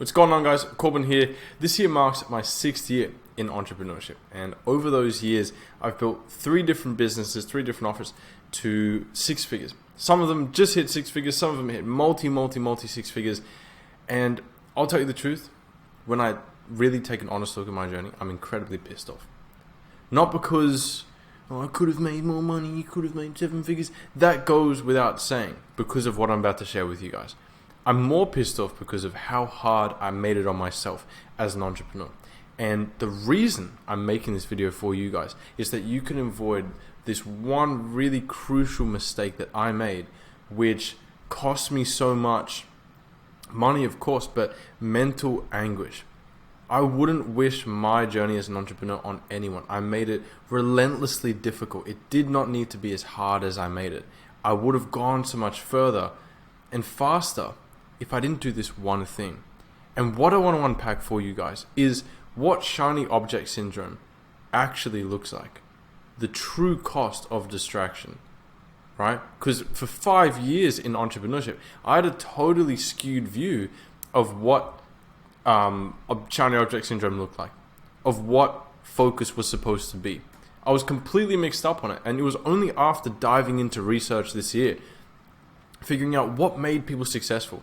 What's going on, guys? Corbin here. This year marks my 6th year in entrepreneurship, and over those years I've built 3 different businesses, 3 different offers to 6 figures. Some of them just hit 6 figures, some of them hit multi 6 figures. And I'll tell you the truth, when I really take an honest look at my journey, I'm incredibly pissed off. Not because I could have made more money, you could have made 7 figures. That goes without saying because of what I'm about to share with you guys. I'm more pissed off because of how hard I made it on myself as an entrepreneur. And the reason I'm making this video for you guys is that you can avoid this one really crucial mistake that I made, which cost me so much money, of course, but mental anguish. I wouldn't wish my journey as an entrepreneur on anyone. I made it relentlessly difficult. It did not need to be as hard as I made it. I would have gone so much further and faster if I didn't do this one thing. And what I want to unpack for you guys is what shiny object syndrome actually looks like. The true cost of distraction, right? Because for 5 years in entrepreneurship, I had a totally skewed view of what shiny object syndrome looked like, of what focus was supposed to be. I was completely mixed up on it, and it was only after diving into research this year, figuring out what made people successful,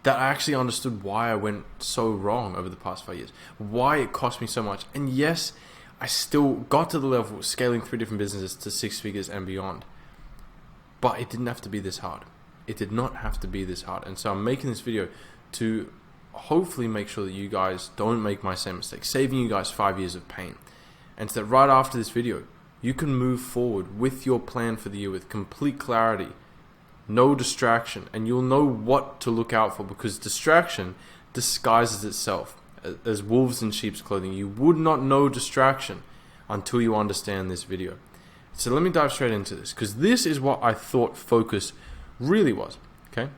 that I actually understood why I went so wrong over the past 5 years, why it cost me so much. And yes, I still got to the level of scaling 3 different businesses to 6 figures and beyond, but it didn't have to be this hard. It did not have to be this hard. And so I'm making this video to hopefully make sure that you guys don't make my same mistake, saving you guys 5 years of pain. And so that right after this video, you can move forward with your plan for the year with complete clarity, no distraction, and you'll know what to look out for, because distraction disguises itself as wolves in sheep's clothing. You would not know distraction until you understand this video. So let me dive straight into this, because this is what I thought focus really was. Okay,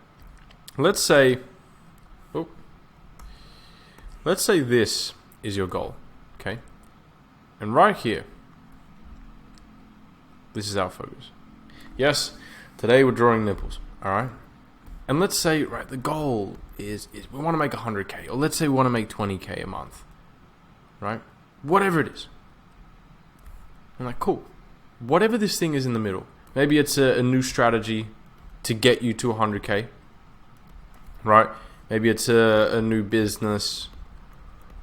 let's say this is your goal. Okay, and right here, this is our focus. Yes, today we're drawing nipples, all right? And let's say, right, the goal is we want to make 100K, or let's say we want to make 20K a month, right? Whatever it is. I'm like, cool. Whatever this thing is in the middle, maybe it's a new strategy to get you to 100K, right? Maybe it's a new business,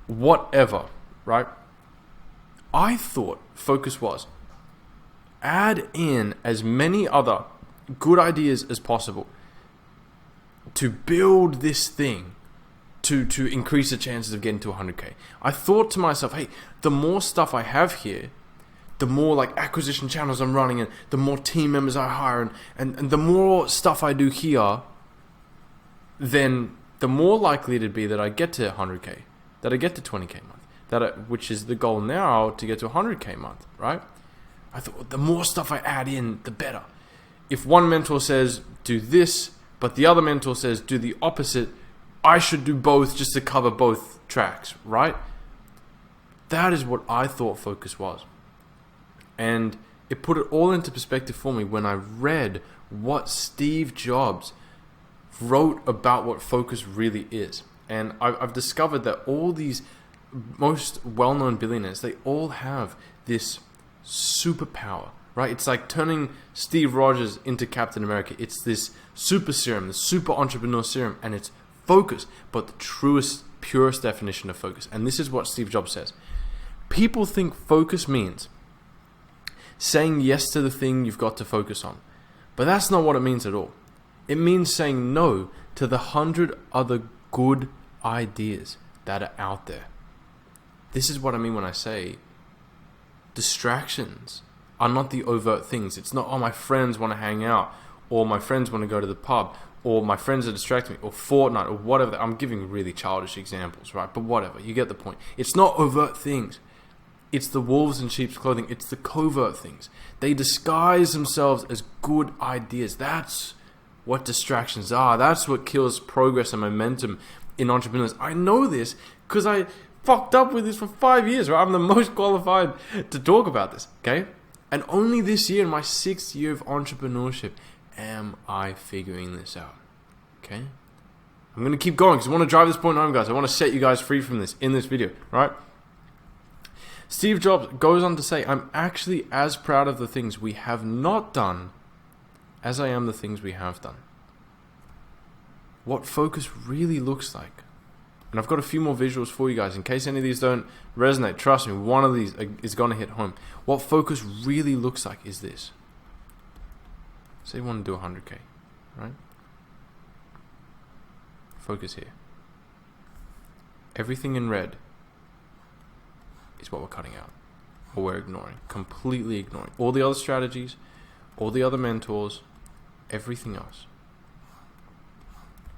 whatever, right? I thought focus was add in as many other good ideas as possible to build this thing to increase the chances of getting to 100K. I thought to myself, hey, the more stuff I have here, the more like acquisition channels I'm running, and the more team members I hire, and the more stuff I do here, then the more likely it'd be that I get to 100K, that I get to 20K a month, which is the goal now, to get to 100K a month, right? I thought the more stuff I add in, the better. If one mentor says do this, but the other mentor says do the opposite, I should do both just to cover both tracks, right? That is what I thought focus was. And it put it all into perspective for me when I read what Steve Jobs wrote about what focus really is. And I've discovered that all these most well-known billionaires, they all have this superpower, right? It's like turning Steve Rogers into Captain America. It's this super serum, the super entrepreneur serum, and it's focus, but the truest, purest definition of focus. And this is what Steve Jobs says. People think focus means saying yes to the thing you've got to focus on, but that's not what it means at all. It means saying no to the 100 other good ideas that are out there. This is what I mean when I say distractions are not the overt things. It's not, oh, my friends want to hang out, or my friends want to go to the pub, or my friends are distracting me, or Fortnite, or whatever. I'm giving really childish examples, right? But whatever, you get the point. It's not overt things. It's the wolves in sheep's clothing. It's the covert things. They disguise themselves as good ideas. That's what distractions are. That's what kills progress and momentum in entrepreneurs. I know this because I fucked up with this for 5 years, right? I'm the most qualified to talk about this, okay? And only this year, in my 6th year of entrepreneurship, am I figuring this out, okay? I'm going to keep going because I want to drive this point home, guys. I want to set you guys free from this in this video, right? Steve Jobs goes on to say, I'm actually as proud of the things we have not done as I am the things we have done. What focus really looks like. And I've got a few more visuals for you guys in case any of these don't resonate. Trust me, one of these is going to hit home. What focus really looks like is this. Say you want to do 100K, right? Focus here. Everything in red is what we're cutting out, or we're ignoring, completely ignoring. All the other strategies, all the other mentors, everything else.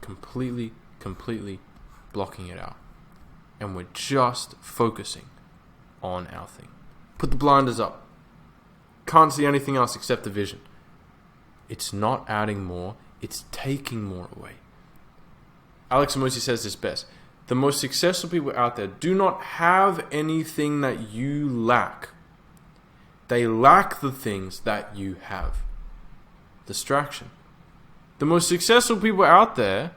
Completely blocking it out. And we're just focusing on our thing. Put the blinders up. Can't see anything else except the vision. It's not adding more, it's taking more away. Alex Hormozi says this best. The most successful people out there do not have anything that you lack. They lack the things that you have. Distraction. The most successful people out there,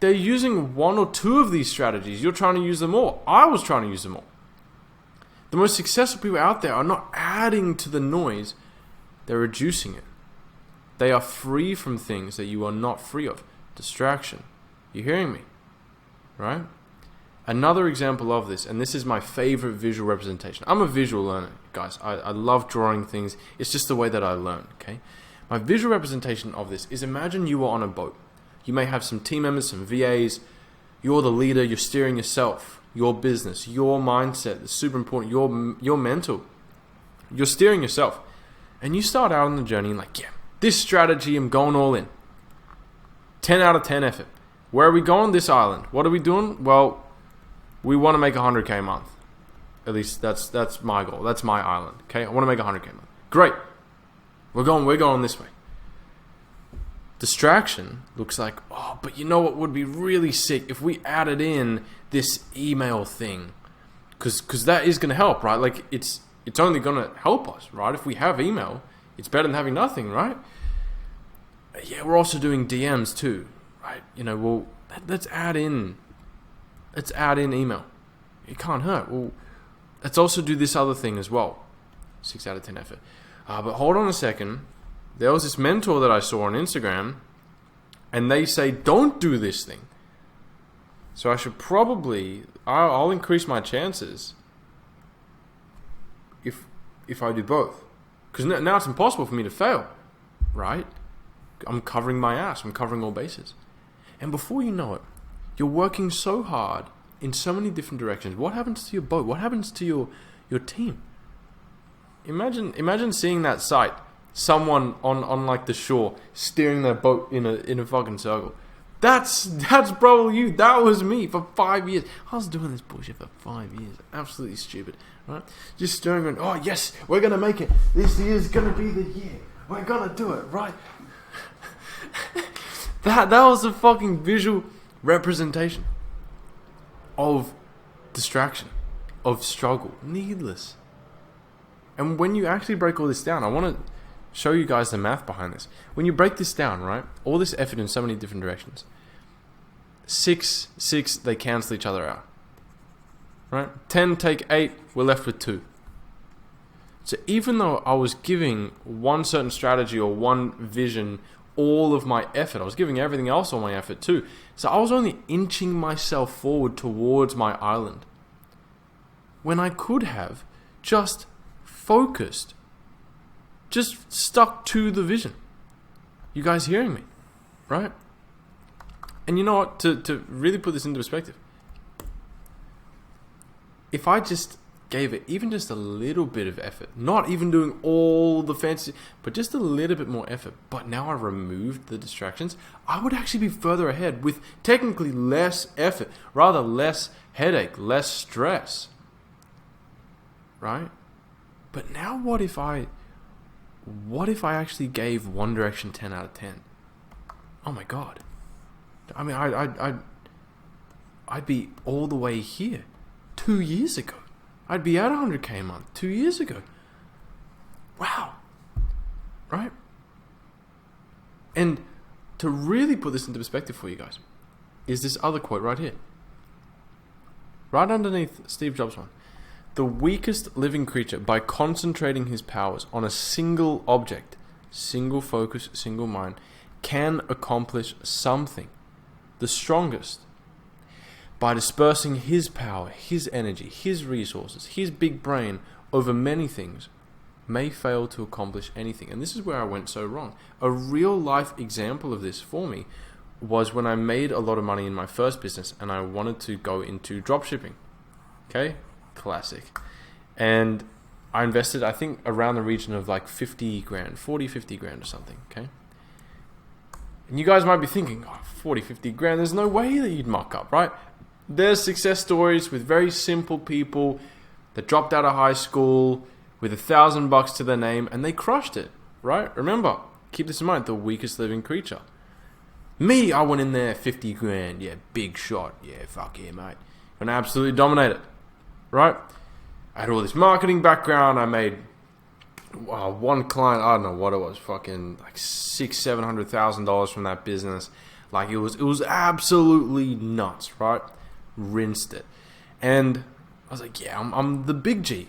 they're using one or two of these strategies. You're trying to use them all. I was trying to use them all. The most successful people out there are not adding to the noise. They're reducing it. They are free from things that you are not free of. Distraction. You hearing me? Right? Another example of this, and this is my favorite visual representation. I'm a visual learner, guys. I love drawing things. It's just the way that I learn, okay? My visual representation of this is, imagine you are on a boat. You may have some team members, some VAs. You're the leader. You're steering yourself, your business, your mindset. It's super important. Your mental. You're steering yourself. And you start out on the journey and like, yeah, this strategy, I'm going all in. 10 out of 10 effort. Where are we going? This island. What are we doing? Well, we want to make 100K a month. At least that's my goal. That's my island. Okay, I want to make 100K a month. Great. We're going this way. Distraction looks like, oh, but you know what would be really sick if we added in this email thing, because that is going to help, right? Like it's only going to help us, right? If we have email, it's better than having nothing, right? Yeah, we're also doing DMs too, right? You know, well, let's add in email. It can't hurt. Well, let's also do this other thing as well. 6 out of 10 effort. But hold on a second. There was this mentor that I saw on Instagram, and they say, don't do this thing. So I should probably, I'll increase my chances if I do both. Because now it's impossible for me to fail, right? I'm covering my ass. I'm covering all bases. And before you know it, you're working so hard in so many different directions. What happens to your boat? What happens to your team? Imagine seeing that sight. Someone on like the shore steering their boat in a fucking circle. That's probably you. That was me for 5 years. I was doing this bullshit for 5 years. Absolutely stupid, right? Just steering and, oh yes, we're gonna make it. This year's gonna be the year. We're gonna do it, right? that was a fucking visual representation of distraction, of struggle, needless. And when you actually break all this down, I want to show you guys the math behind this. When you break this down, right, all this effort in so many different directions, 6, they cancel each other out, right? 10 take 8, we're left with 2. So even though I was giving one certain strategy or one vision all of my effort, I was giving everything else all my effort too. So I was only inching myself forward towards my island, when I could have just focused, just stuck to the vision. You guys hearing me, right? And you know what, to really put this into perspective, if I just gave it even just a little bit of effort, not even doing all the fancy, but just a little bit more effort, but now I removed the distractions, I would actually be further ahead with technically less effort, rather less headache, less stress, right? But now what if I actually gave One Direction 10 out of 10? Oh my god. I mean, I'd be all the way here 2 years ago. I'd be at 100K a month 2 years ago. Wow. Right? And to really put this into perspective for you guys, is this other quote right here. Right underneath Steve Jobs' one. The weakest living creature, by concentrating his powers on a single object, single focus, single mind, can accomplish something. The strongest, by dispersing his power, his energy, his resources, his big brain over many things, may fail to accomplish anything. And this is where I went so wrong. A real life example of this for me was when I made a lot of money in my first business and I wanted to go into dropshipping. Okay? Classic. And I invested, I think, around the region of like 50 grand, 40, 50 grand or something. Okay? And you guys might be thinking, 40, 50 grand, there's no way that you'd muck up, right? There's success stories with very simple people that dropped out of high school with $1,000 to their name and they crushed it, right? Remember, keep this in mind, the weakest living creature. Me, I went in there, 50 grand, yeah, big shot, yeah, fuck yeah, mate. And I absolutely dominated, right? I had all this marketing background, I made one client, I don't know what it was, fucking like $600,000-$700,000 from that business. Like it was absolutely nuts, right? Rinsed it. And I was like, yeah, I'm the big G.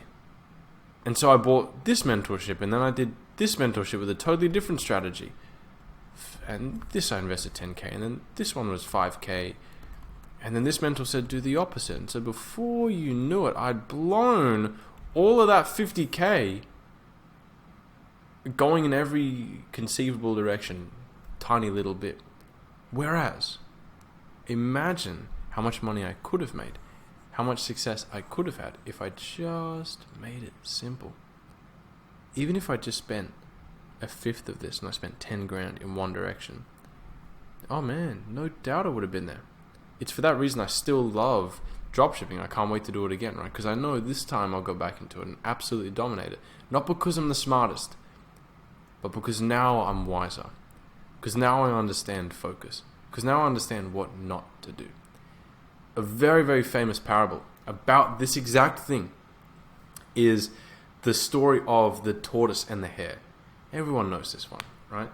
And so I bought this mentorship, and then I did this mentorship with a totally different strategy. And this I invested 10K, and then this one was 5K. And then this mentor said, do the opposite. And so before you knew it, I'd blown all of that 50K going in every conceivable direction, tiny little bit. Whereas, imagine how much money I could have made, how much success I could have had if I just made it simple. Even if I just spent a fifth of this and I spent 10 grand in one direction, oh man, no doubt I would have been there. It's for that reason I still love dropshipping. I can't wait to do it again, right? Because I know this time I'll go back into it and absolutely dominate it. Not because I'm the smartest, but because now I'm wiser. Because now I understand focus. Because now I understand what not to do. A very, very famous parable about this exact thing is the story of the tortoise and the hare. Everyone knows this one, right?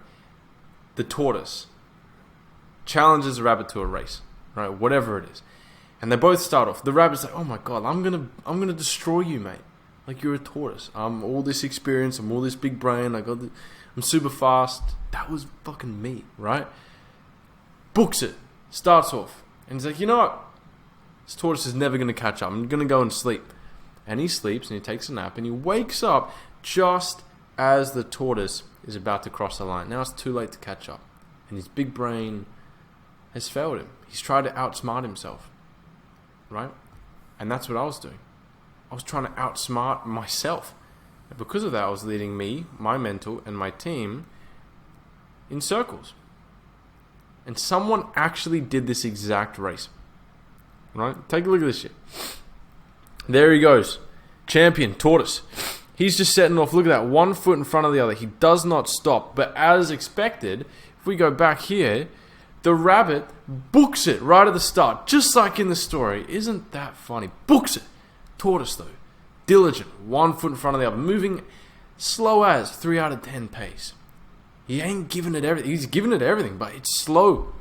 The tortoise challenges the rabbit to a race, right? Whatever it is. And they both start off. The rabbit's like, oh my god, I'm gonna destroy you, mate. Like, you're a tortoise. I'm all this experience, I'm all this big brain, I'm super fast. That was fucking me, right? Books it. Starts off. And he's like, you know what? This tortoise is never going to catch up. I'm going to go and sleep. And he sleeps and he takes a nap and he wakes up just as the tortoise is about to cross the line. Now it's too late to catch up. And his big brain has failed him. He's tried to outsmart himself. Right? And that's what I was doing. I was trying to outsmart myself. And because of that, I was leading me, my mentor, and my team in circles. And someone actually did this exact race. Right? Take a look at this shit. There he goes. Champion, tortoise. He's just setting off. Look at that. 1 foot in front of the other. He does not stop. But as expected, if we go back here, the rabbit books it right at the start. Just like in the story. Isn't that funny? Books it. Tortoise, though. Diligent. 1 foot in front of the other. Moving slow as 3 out of 10 pace. He ain't giving it everything. He's giving it everything, but it's slow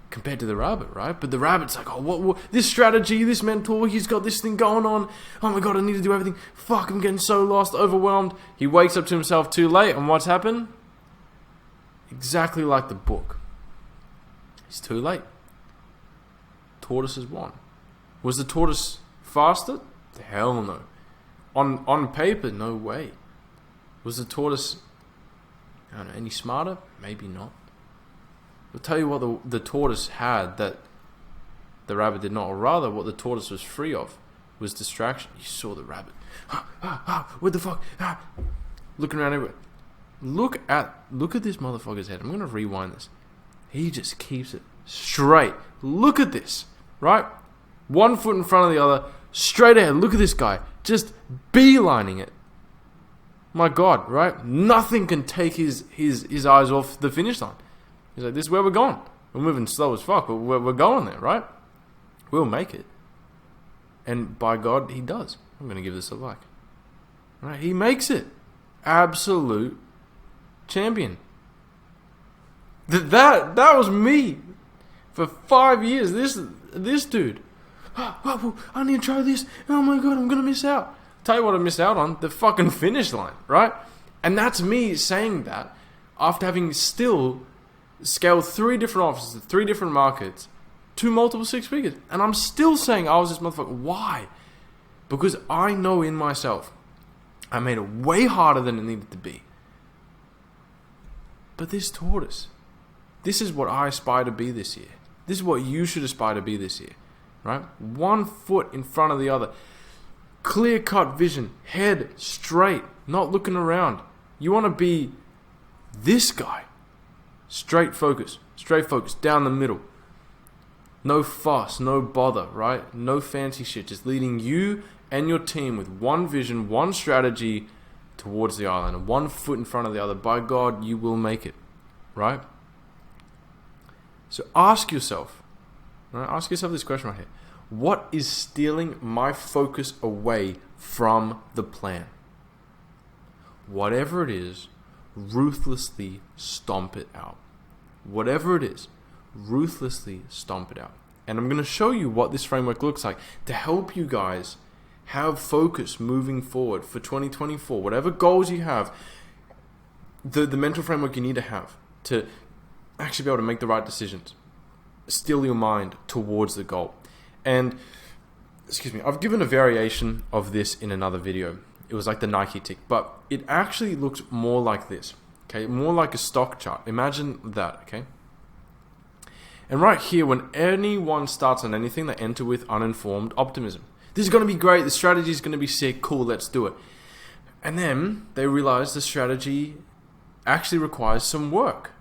compared to the rabbit, right? But the rabbit's like, oh, what this strategy, this mentor, he's got this thing going on. Oh my god, I need to do everything. Fuck, I'm getting so lost, overwhelmed. He wakes up to himself too late, and what's happened? Exactly like the book. He's too late. Tortoise has won. Was the tortoise faster? Hell no. On paper, no way. Was the tortoise, I don't know, any smarter? Maybe not. I'll tell you what the tortoise had that the rabbit did not, or rather what the tortoise was free of was distraction. You saw the rabbit. What the fuck? Looking around everywhere. Look at this motherfucker's head. I'm going to rewind this. He just keeps it straight. Look at this, right? 1 foot in front of the other, straight ahead. Look at this guy, just beelining it. My God, right? Nothing can take his eyes off the finish line. He's like, this is where we're going. We're moving slow as fuck, but we're going there, right? We'll make it. And by God, he does. I'm going to give this a like. Right? He makes it. Absolute champion. That was me. For 5 years, this dude. Oh, I need to try this. Oh my god, I'm gonna miss out. Tell you what I missed out on, the fucking finish line, right? And that's me saying that after having still scaled 3 different offices, 3 different markets, to multiple 6 figures. And I'm still saying I was this motherfucker. Why? Because I know in myself, I made it way harder than it needed to be. But this taught us. This is what I aspire to be this year. This is what you should aspire to be this year. Right? 1 foot in front of the other. Clear-cut vision. Head straight. Not looking around. You want to be this guy. Straight focus. Straight focus. Down the middle. No fuss. No bother. Right? No fancy shit. Just leading you and your team with one vision, one strategy towards the island. And 1 foot in front of the other. By God, you will make it. Right? So ask yourself. Right? Ask yourself this question right here. What is stealing my focus away from the plan? Whatever it is, ruthlessly stomp it out. Whatever it is, ruthlessly stomp it out. And I'm going to show you what this framework looks like to help you guys have focus moving forward for 2024. Whatever goals you have, the mental framework you need to have to actually be able to make the right decisions. Steal your mind towards the goal. And, excuse me, I've given a variation of this in another video. It was like the Nike tick, but it actually looks more like this, okay? More like a stock chart. Imagine that, okay? And right here, when anyone starts on anything, they enter with uninformed optimism. This is going to be great. The strategy is going to be sick. Cool, let's do it. And then they realize the strategy actually requires some work.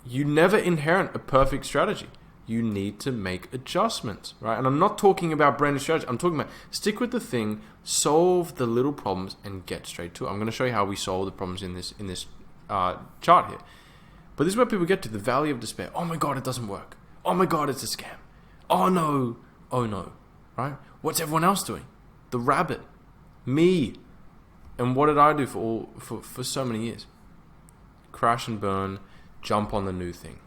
You never inherit a perfect strategy. You need to make adjustments, right? And I'm not talking about brand new strategy. I'm talking about stick with the thing, solve the little problems, and get straight to it. I'm going to show you how we solve the problems in this chart here. But this is where people get to the valley of despair. Oh my God, it doesn't work. Oh my God, it's a scam. Oh no, right? What's everyone else doing? The rabbit, me, and what did I do for so many years? Crash and burn, jump on the new thing.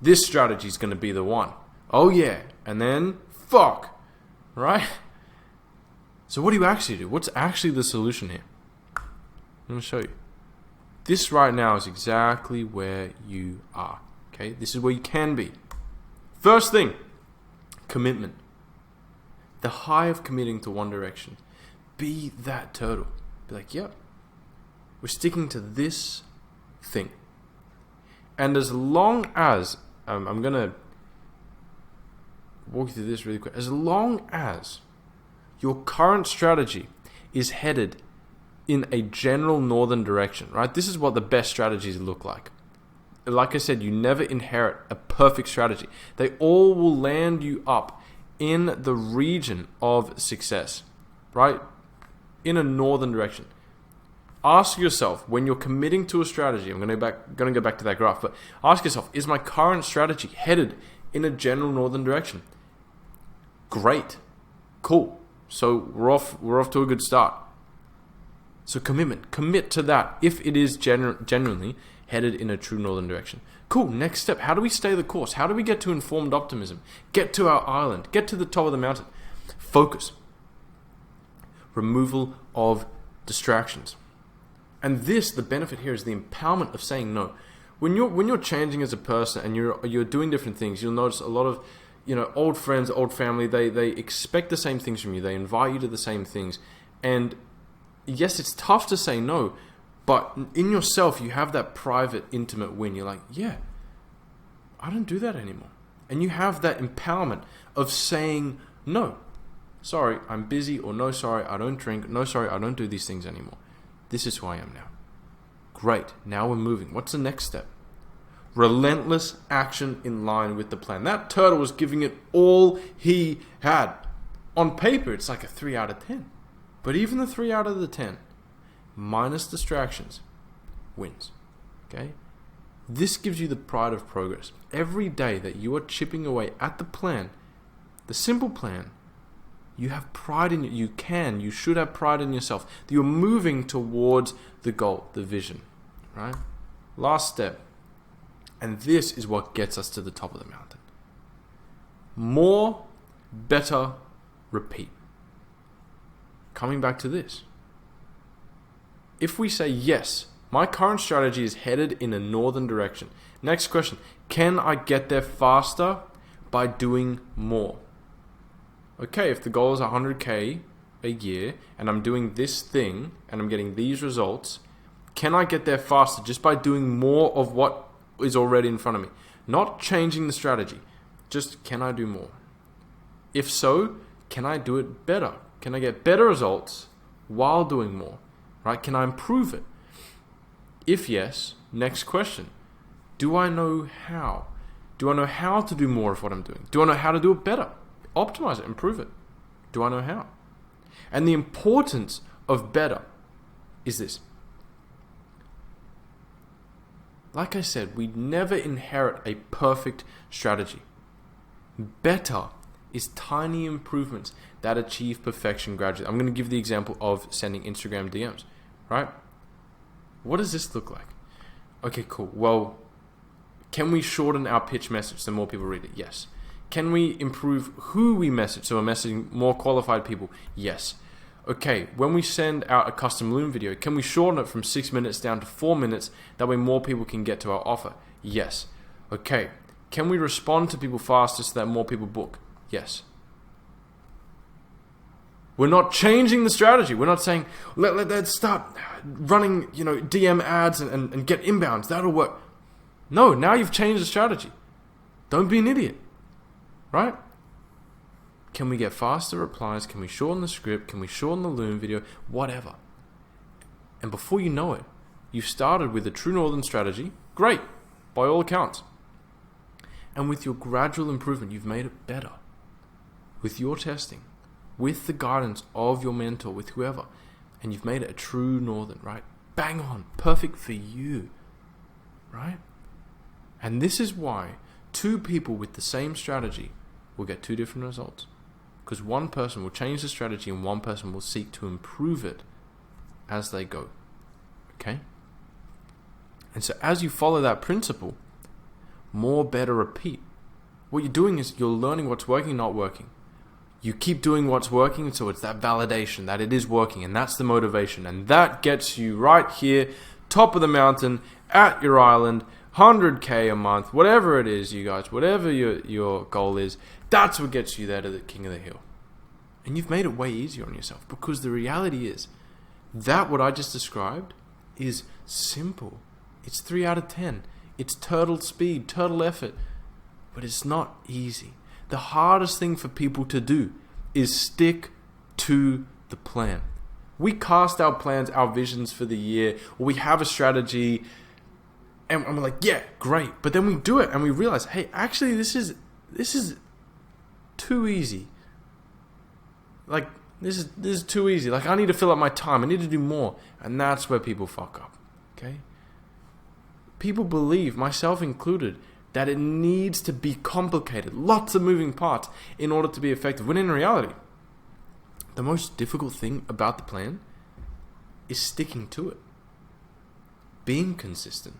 This strategy is going to be the one. Oh yeah. And then, fuck. Right? So what do you actually do? What's actually the solution here? I'm going to show you. This right now is exactly where you are. Okay? This is where you can be. First thing, commitment. The high of committing to one direction. Be that turtle. Be like, yep. We're sticking to this thing. And as long as I'm going to walk you through this really quick. As long as your current strategy is headed in a general northern direction, right? This is what the best strategies look like. Like I said, you never inherit a perfect strategy. They all will land you up in the region of success, right? In a northern direction. Ask yourself, when you're committing to a strategy, I'm going to go back to that graph, but ask yourself, is my current strategy headed in a general northern direction? Great. Cool. So we're off to a good start. So commitment. Commit to that if it is genuinely headed in a true northern direction. Cool. Next step. How do we stay the course? How do we get to informed optimism? Get to our island. Get to the top of the mountain. Focus. Removal of distractions. And this, the benefit here is the empowerment of saying no. When you're changing as a person and you're doing different things, you'll notice a lot of, old friends, old family, they expect the same things from you. They invite you to the same things. And yes, it's tough to say no, but in yourself, you have that private, intimate win. You're like, yeah, I don't do that anymore. And you have that empowerment of saying no. Sorry, I'm busy, or no, sorry, I don't drink. No, sorry, I don't do these things anymore. This is who I am now. Great. Now we're moving. What's the next step? Relentless action in line with the plan. That turtle was giving it all he had. On paper, it's like a 3 out of 10. But even the 3 out of the 10, minus distractions, wins. Okay? This gives you the pride of progress. Every day that you are chipping away at the plan, the simple plan, you have pride in it. You should have pride in yourself. That you're moving towards the goal, the vision, right? Last step, And this is what gets us to the top of the mountain. More, better, repeat. Coming back to this. If we say, yes, my current strategy is headed in a northern direction. Next question, can I get there faster by doing more? Okay, if the goal is 100K a year and I'm doing this thing and I'm getting these results, can I get there faster just by doing more of what is already in front of me? Not changing the strategy, just can I do more? If so, can I do it better? Can I get better results while doing more? Right? Can I improve it? If yes, next question. Do I know how? Do I know how to do more of what I'm doing? Do I know how to do it better? Optimize it, improve it. Do I know how? And the importance of better is this. Like I said, we never inherit a perfect strategy. Better is tiny improvements that achieve perfection gradually. I'm going to give the example of sending Instagram DMs, right? What does this look like? Okay, cool. Well, can we shorten our pitch message so more people read it? Yes. Can we improve who we message so we're messaging more qualified people? Yes. Okay, when we send out a custom Loom video, can we shorten it from 6 minutes down to 4 minutes? That way more people can get to our offer? Yes. Okay, can we respond to people faster so that more people book? Yes. We're not changing the strategy. We're not saying, let's start running, DM ads and get inbounds. That'll work. No, now you've changed the strategy. Don't be an idiot. Right? Can we get faster replies? Can we shorten the script? Can we shorten the Loom video? Whatever. And before you know it, you've started with a true northern strategy. Great, by all accounts. And with your gradual improvement, you've made it better. With your testing, with the guidance of your mentor, with whoever, and you've made it a true northern, right? Bang on, perfect for you, right? And this is why two people with the same strategy will get two different results. Because one person will change the strategy and one person will seek to improve it as they go. Okay? And so as you follow that principle, more, better, repeat. What you're doing is you're learning what's working, not working. You keep doing what's working, so it's that validation that it is working, and that's the motivation. And that gets you right here, top of the mountain, at your island, 100K a month, whatever it is, you guys, whatever your goal is, that's what gets you there to the king of the hill. And you've made it way easier on yourself, because the reality is that what I just described is simple. It's 3 out of 10. It's turtle speed, turtle effort, but it's not easy. The hardest thing for people to do is stick to the plan. We cast our plans, our visions for the year, or we have a strategy, and we're like, yeah, great. But then we do it and we realize, hey, actually this is too easy. Like, this is too easy. Like, I need to fill up my time. I need to do more. And that's where people fuck up. Okay? People believe, myself included, that it needs to be complicated. Lots of moving parts in order to be effective. When in reality, the most difficult thing about the plan is sticking to it. Being consistent.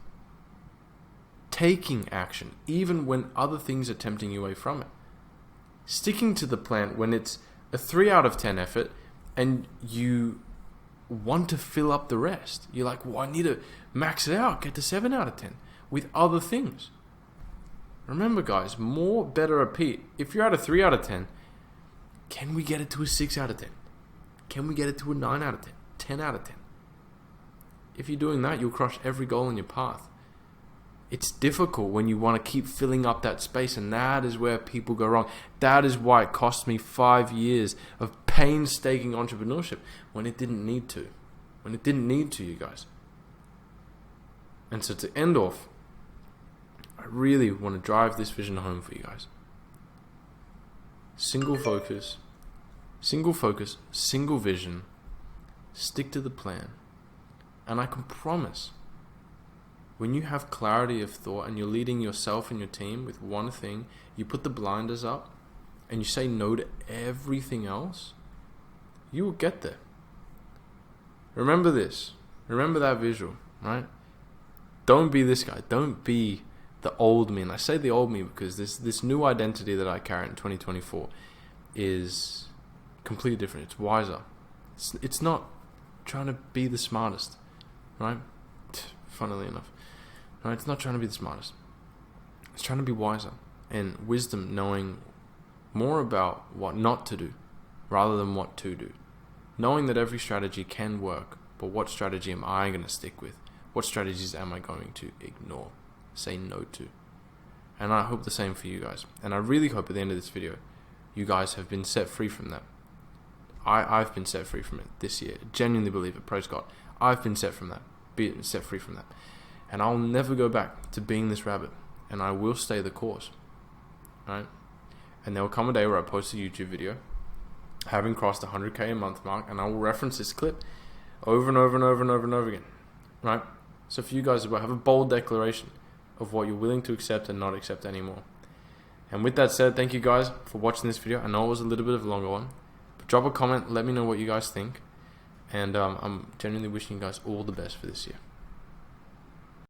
Taking action, even when other things are tempting you away from it. Sticking to the plan when it's a 3 out of 10 effort and you want to fill up the rest. You're like, well, I need to max it out, get to 7 out of 10 with other things. Remember, guys, more, better, repeat. If you're at a 3 out of 10, can we get it to a 6 out of 10? Can we get it to a 9 out of 10? 10 out of 10? If you're doing that, you'll crush every goal in your path. It's difficult when you want to keep filling up that space, and that is where people go wrong. That is why it cost me 5 years of painstaking entrepreneurship when it didn't need to. When it didn't need to, you guys. And so to end off, I really want to drive this vision home for you guys. Single focus, single vision, stick to the plan. And I can promise, when you have clarity of thought and you're leading yourself and your team with one thing, you put the blinders up and you say no to everything else, you will get there. Remember this. Remember that visual, right? Don't be this guy. Don't be the old me, and I say the old me because this new identity that I carry in 2024 is completely different. It's wiser. It's not trying to be the smartest, right? Funnily enough, right? It's not trying to be the smartest. It's trying to be wiser, and wisdom, knowing more about what not to do rather than what to do. Knowing that every strategy can work, but what strategy am I going to stick with? What strategies am I going to ignore, say no to? And I hope the same for you guys. And I really hope at the end of this video, you guys have been set free from that. I've been set free from it this year. Genuinely believe it. Praise God. I've been set free from that. And I'll never go back to being this rabbit. And I will stay the course. Right? And there will come a day where I post a YouTube video, having crossed the 100K a month mark, and I will reference this clip over and over and over and over and over again. Right? So for you guys as well, have a bold declaration of what you're willing to accept and not accept anymore. And with that said, thank you guys for watching this video. I know it was a little bit of a longer one. But drop a comment, let me know what you guys think. And I'm genuinely wishing you guys all the best for this year.